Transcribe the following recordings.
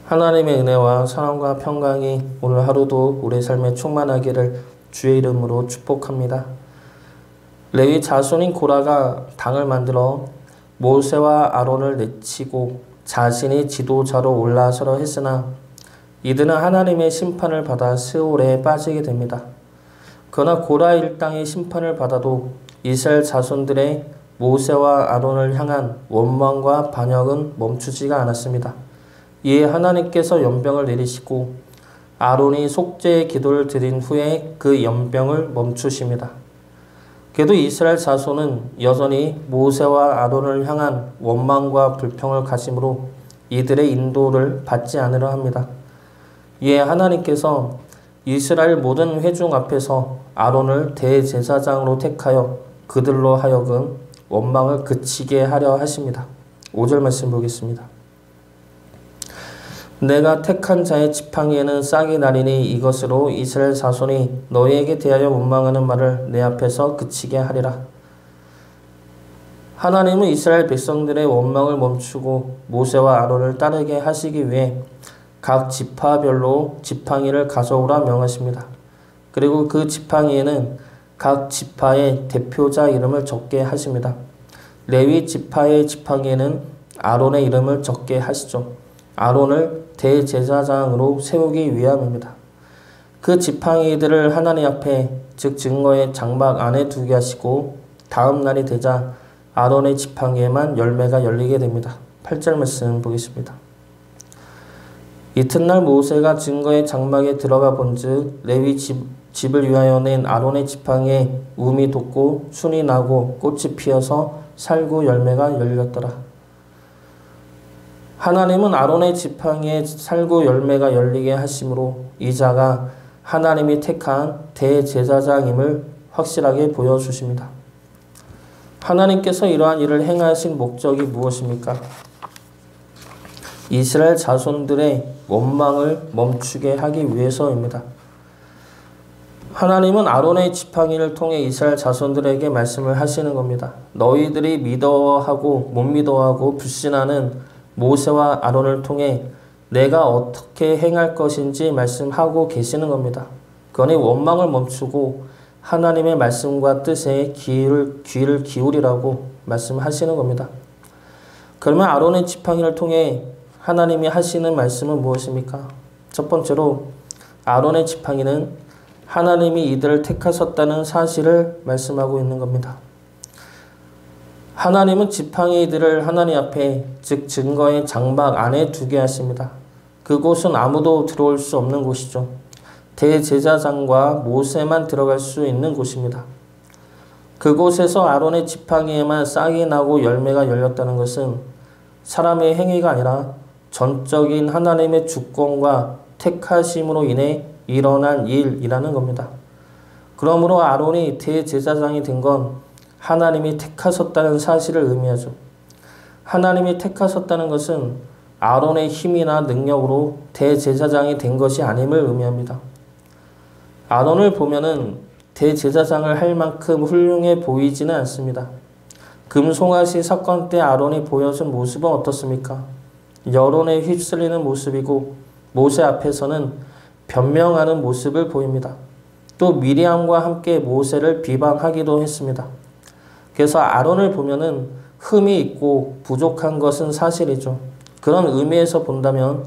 하나님의 은혜와 사랑과 평강이 오늘 하루도 우리 삶에 충만하기를 주의 이름으로 축복합니다. 레위 자손인 고라가 당을 만들어 모세와 아론을 내치고 자신이 지도자로 올라서려 했으나 이들은 하나님의 심판을 받아 스올에 빠지게 됩니다. 그러나 고라 일당이 심판을 받아도 이스라엘 자손들의 모세와 아론을 향한 원망과 반역은 멈추지가 않았습니다. 이에 하나님께서 연병을 내리시고 아론이 속죄의 기도를 드린 후에 그 연병을 멈추십니다. 그래도 이스라엘 자손은 여전히 모세와 아론을 향한 원망과 불평을 가심으로 이들의 인도를 받지 않으려 합니다. 이에 하나님께서 이스라엘 모든 회중 앞에서 아론을 대제사장으로 택하여 그들로 하여금 원망을 그치게 하려 하십니다. 5절 말씀 보겠습니다. 내가 택한 자의 지팡이에는 싹이 나리니 이것으로 이스라엘 자손이 너희에게 대하여 원망하는 말을 내 앞에서 그치게 하리라. 하나님은 이스라엘 백성들의 원망을 멈추고 모세와 아론을 따르게 하시기 위해 각 지파별로 지팡이를 가져오라 명하십니다. 그리고 그 지팡이에는 각 지파의 대표자 이름을 적게 하십니다. 레위 지파의 지팡이에는 아론의 이름을 적게 하시죠. 아론을 대제사장으로 세우기 위함입니다. 그 지팡이들을 하나님 앞에 즉 증거의 장막 안에 두게 하시고 다음 날이 되자 아론의 지팡이에만 열매가 열리게 됩니다. 8절 말씀 보겠습니다. 이튿날 모세가 증거의 장막에 들어가 본즉 레위 집을 위하여 낸 아론의 지팡이에 움이 돋고 순이 나고 꽃이 피어서 살구 열매가 열렸더라. 하나님은 아론의 지팡이에 살구 열매가 열리게 하심으로 이 자가 하나님이 택한 대제사장임을 확실하게 보여주십니다. 하나님께서 이러한 일을 행하신 목적이 무엇입니까? 이스라엘 자손들의 원망을 멈추게 하기 위해서입니다. 하나님은 아론의 지팡이를 통해 이스라엘 자손들에게 말씀을 하시는 겁니다. 너희들이 믿어하고 못 믿어하고 불신하는 모세와 아론을 통해 내가 어떻게 행할 것인지 말씀하고 계시는 겁니다. 그러니 원망을 멈추고 하나님의 말씀과 뜻에 귀를 기울이라고 말씀하시는 겁니다. 그러면 아론의 지팡이를 통해 하나님이 하시는 말씀은 무엇입니까? 첫 번째로 아론의 지팡이는 하나님이 이들을 택하셨다는 사실을 말씀하고 있는 겁니다. 하나님은 지팡이들을 하나님 앞에 즉 증거의 장막 안에 두게 하십니다. 그곳은 아무도 들어올 수 없는 곳이죠. 대제사장과 모세만 들어갈 수 있는 곳입니다. 그곳에서 아론의 지팡이에만 싹이 나고 열매가 열렸다는 것은 사람의 행위가 아니라 전적인 하나님의 주권과 택하심으로 인해 일어난 일이라는 겁니다. 그러므로 아론이 대제사장이 된 건 하나님이 택하셨다는 사실을 의미하죠. 하나님이 택하셨다는 것은 아론의 힘이나 능력으로 대제사장이 된 것이 아님을 의미합니다. 아론을 보면은 대제사장을 할 만큼 훌륭해 보이지는 않습니다. 금송아지 사건 때 아론이 보여준 모습은 어떻습니까? 여론에 휩쓸리는 모습이고 모세 앞에서는 변명하는 모습을 보입니다. 또 미리암과 함께 모세를 비방하기도 했습니다. 그래서 아론을 보면은 흠이 있고 부족한 것은 사실이죠. 그런 의미에서 본다면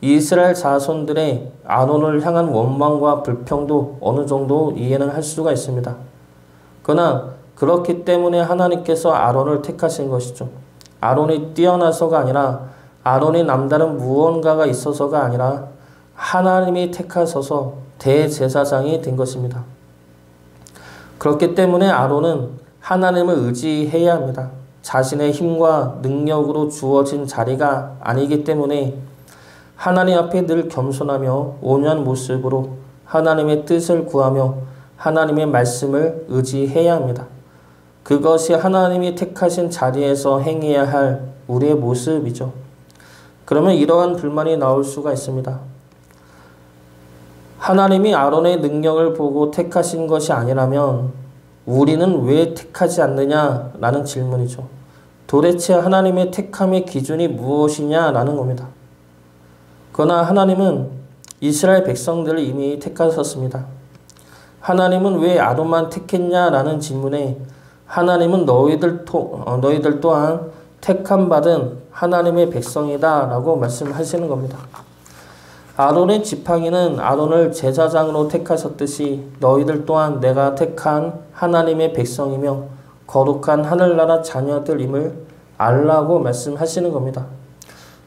이스라엘 자손들의 아론을 향한 원망과 불평도 어느 정도 이해는 할 수가 있습니다. 그러나 그렇기 때문에 하나님께서 아론을 택하신 것이죠. 아론이 뛰어나서가 아니라 아론이 남다른 무언가가 있어서가 아니라 하나님이 택하셔서 대제사장이 된 것입니다. 그렇기 때문에 아론은 하나님을 의지해야 합니다. 자신의 힘과 능력으로 주어진 자리가 아니기 때문에 하나님 앞에 늘 겸손하며 온유한 모습으로 하나님의 뜻을 구하며 하나님의 말씀을 의지해야 합니다. 그것이 하나님이 택하신 자리에서 행해야 할 우리의 모습이죠. 그러면 이러한 불만이 나올 수가 있습니다. 하나님이 아론의 능력을 보고 택하신 것이 아니라면 우리는 왜 택하지 않느냐라는 질문이죠. 도대체 하나님의 택함의 기준이 무엇이냐라는 겁니다. 그러나 하나님은 이스라엘 백성들을 이미 택하셨습니다. 하나님은 왜 아론만 택했냐라는 질문에 하나님은 너희들 또한 택함받은 하나님의 백성이다 라고 말씀하시는 겁니다. 아론의 지팡이는 아론을 제사장으로 택하셨듯이 너희들 또한 내가 택한 하나님의 백성이며 거룩한 하늘나라 자녀들임을 알라고 말씀하시는 겁니다.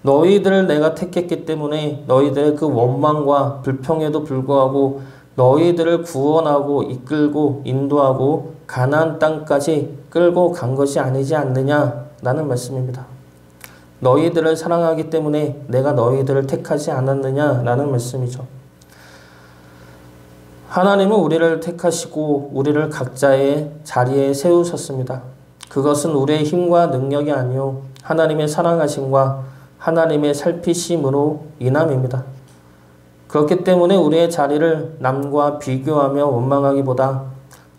너희들을 내가 택했기 때문에 너희들의 그 원망과 불평에도 불구하고 너희들을 구원하고 이끌고 인도하고 가나안 땅까지 끌고 간 것이 아니지 않느냐라는 말씀입니다. 너희들을 사랑하기 때문에 내가 너희들을 택하지 않았느냐라는 말씀이죠. 하나님은 우리를 택하시고 우리를 각자의 자리에 세우셨습니다. 그것은 우리의 힘과 능력이 아니요 하나님의 사랑하심과 하나님의 살피심으로 인함입니다. 그렇기 때문에 우리의 자리를 남과 비교하며 원망하기보다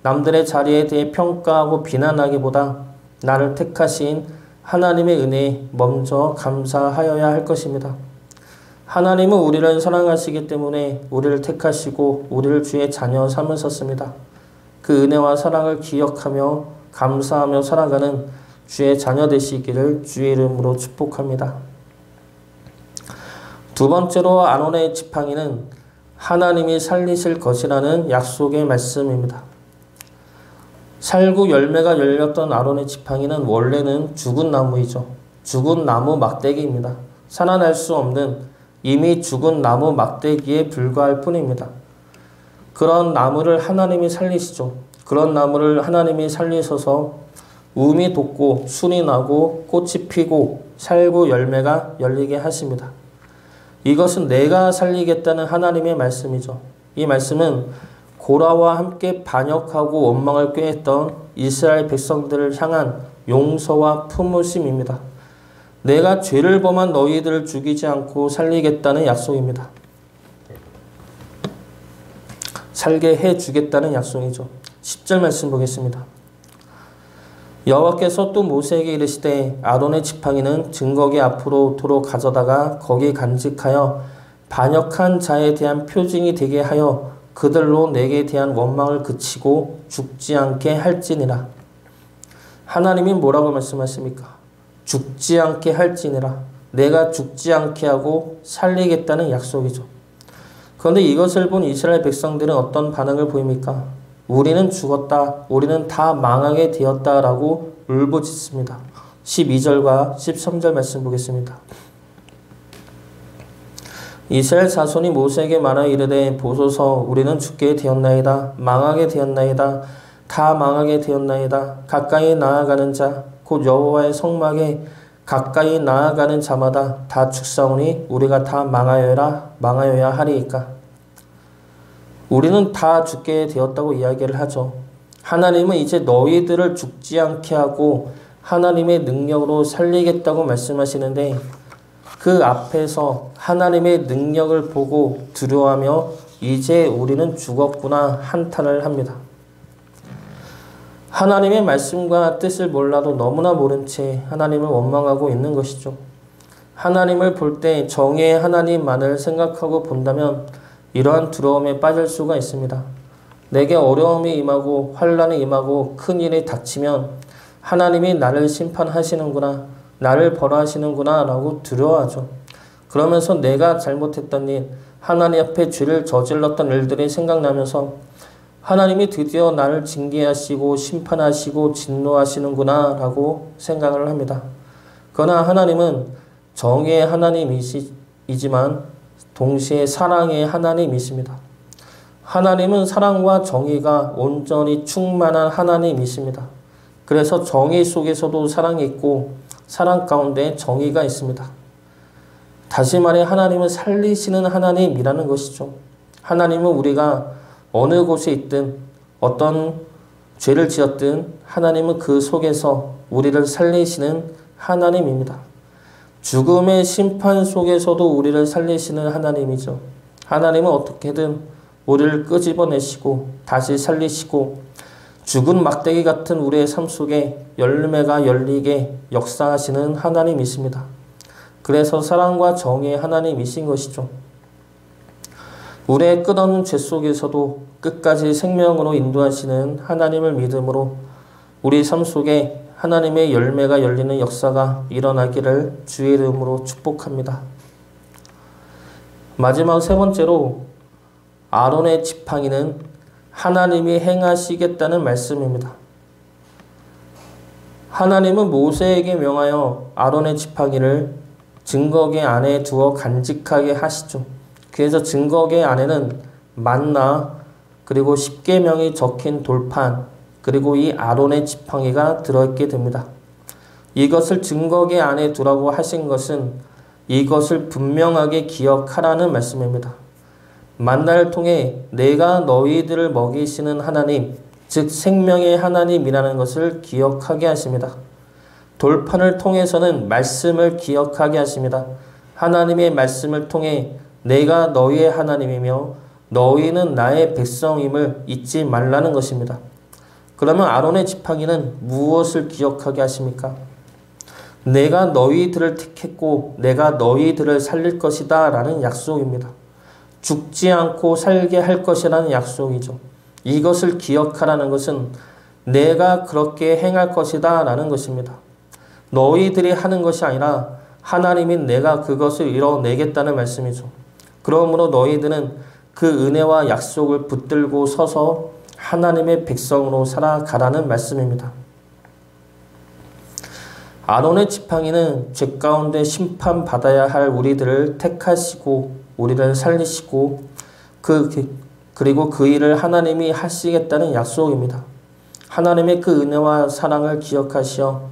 남들의 자리에 대해 평가하고 비난하기보다 나를 택하신 하나님의 은혜에 먼저 감사하여야 할 것입니다. 하나님은 우리를 사랑하시기 때문에 우리를 택하시고 우리를 주의 자녀 삼으셨습니다. 그 은혜와 사랑을 기억하며 감사하며 살아가는 주의 자녀 되시기를 주의 이름으로 축복합니다. 두 번째로 아론의 지팡이는 하나님이 살리실 것이라는 약속의 말씀입니다. 살구 열매가 열렸던 아론의 지팡이는 원래는 죽은 나무이죠. 죽은 나무 막대기입니다. 살아날 수 없는 이미 죽은 나무 막대기에 불과할 뿐입니다. 그런 나무를 하나님이 살리시죠. 그런 나무를 하나님이 살리셔서 움이 돋고 순이 나고 꽃이 피고 살구 열매가 열리게 하십니다. 이것은 내가 살리겠다는 하나님의 말씀이죠. 이 말씀은 고라와 함께 반역하고 원망을 꾀했던 이스라엘 백성들을 향한 용서와 품으심입니다. 내가 죄를 범한 너희들을 죽이지 않고 살리겠다는 약속입니다. 살게 해주겠다는 약속이죠. 10절 말씀 보겠습니다. 여호와께서 또 모세에게 이르시되 아론의 지팡이는 증거기 앞으로 도로 가져다가 거기 간직하여 반역한 자에 대한 표징이 되게 하여 그들로 내게 대한 원망을 그치고 죽지 않게 할지니라. 하나님이 뭐라고 말씀하십니까? 죽지 않게 할지니라. 내가 죽지 않게 하고 살리겠다는 약속이죠. 그런데 이것을 본 이스라엘 백성들은 어떤 반응을 보입니까? 우리는 죽었다. 우리는 다 망하게 되었다 라고 울부짖습니다. 12절과 13절 말씀 보겠습니다. 이스라엘 자손이 모세에게 말하여 이르되 보소서 우리는 죽게 되었나이다. 망하게 되었나이다. 다 망하게 되었나이다. 가까이 나아가는 자 곧 여호와의 성막에 가까이 나아가는 자마다 다 죽사오니 우리가 다 망하여야 하리이까. 우리는 다 죽게 되었다고 이야기를 하죠. 하나님은 이제 너희들을 죽지 않게 하고 하나님의 능력으로 살리겠다고 말씀하시는데 그 앞에서 하나님의 능력을 보고 두려워하며 이제 우리는 죽었구나 한탄을 합니다. 하나님의 말씀과 뜻을 몰라도 너무나 모른 채 하나님을 원망하고 있는 것이죠. 하나님을 볼 때 정의의 하나님만을 생각하고 본다면 이러한 두려움에 빠질 수가 있습니다. 내게 어려움이 임하고 환난이 임하고 큰일이 닥치면 하나님이 나를 심판하시는구나, 나를 벌하시는구나 라고 두려워하죠. 그러면서 내가 잘못했던 일, 하나님 앞에 죄를 저질렀던 일들이 생각나면서 하나님이 드디어 나를 징계하시고 심판하시고 진노하시는구나 라고 생각을 합니다. 그러나 하나님은 정의의 하나님이지만 동시에 사랑의 하나님이십니다. 하나님은 사랑과 정의가 온전히 충만한 하나님이십니다. 그래서 정의 속에서도 사랑이 있고 사랑 가운데 정의가 있습니다. 다시 말해 하나님은 살리시는 하나님이라는 것이죠. 하나님은 우리가 어느 곳에 있든 어떤 죄를 지었든 하나님은 그 속에서 우리를 살리시는 하나님입니다. 죽음의 심판 속에서도 우리를 살리시는 하나님이죠. 하나님은 어떻게든 우리를 끄집어내시고 다시 살리시고 죽은 막대기 같은 우리의 삶 속에 열매가 열리게 역사하시는 하나님이십니다. 그래서 사랑과 정의의 하나님이신 것이죠. 우리의 끝없는 죄 속에서도 끝까지 생명으로 인도하시는 하나님을 믿음으로 우리 삶 속에 하나님의 열매가 열리는 역사가 일어나기를 주의 이름으로 축복합니다. 마지막 세 번째로 아론의 지팡이는 하나님이 행하시겠다는 말씀입니다. 하나님은 모세에게 명하여 아론의 지팡이를 증거계 안에 두어 간직하게 하시죠. 그래서 증거계 안에는 만나 그리고 십계명이 적힌 돌판 그리고 이 아론의 지팡이가 들어있게 됩니다. 이것을 증거계 안에 두라고 하신 것은 이것을 분명하게 기억하라는 말씀입니다. 만나를 통해 내가 너희들을 먹이시는 하나님, 즉 생명의 하나님이라는 것을 기억하게 하십니다. 돌판을 통해서는 말씀을 기억하게 하십니다. 하나님의 말씀을 통해 내가 너희의 하나님이며 너희는 나의 백성임을 잊지 말라는 것입니다. 그러면 아론의 지팡이는 무엇을 기억하게 하십니까? 내가 너희들을 택했고 내가 너희들을 살릴 것이다 라는 약속입니다. 죽지 않고 살게 할 것이라는 약속이죠. 이것을 기억하라는 것은 내가 그렇게 행할 것이다 라는 것입니다. 너희들이 하는 것이 아니라 하나님인 내가 그것을 이뤄내겠다는 말씀이죠. 그러므로 너희들은 그 은혜와 약속을 붙들고 서서 하나님의 백성으로 살아가라는 말씀입니다. 아론의 지팡이는 죄 가운데 심판받아야 할 우리들을 택하시고 우리를 살리시고 그리고 그 일을 하나님이 하시겠다는 약속입니다. 하나님의 그 은혜와 사랑을 기억하시어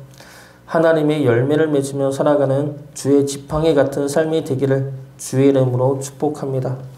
하나님의 열매를 맺으며 살아가는 주의 지팡이 같은 삶이 되기를 주의 이름으로 축복합니다.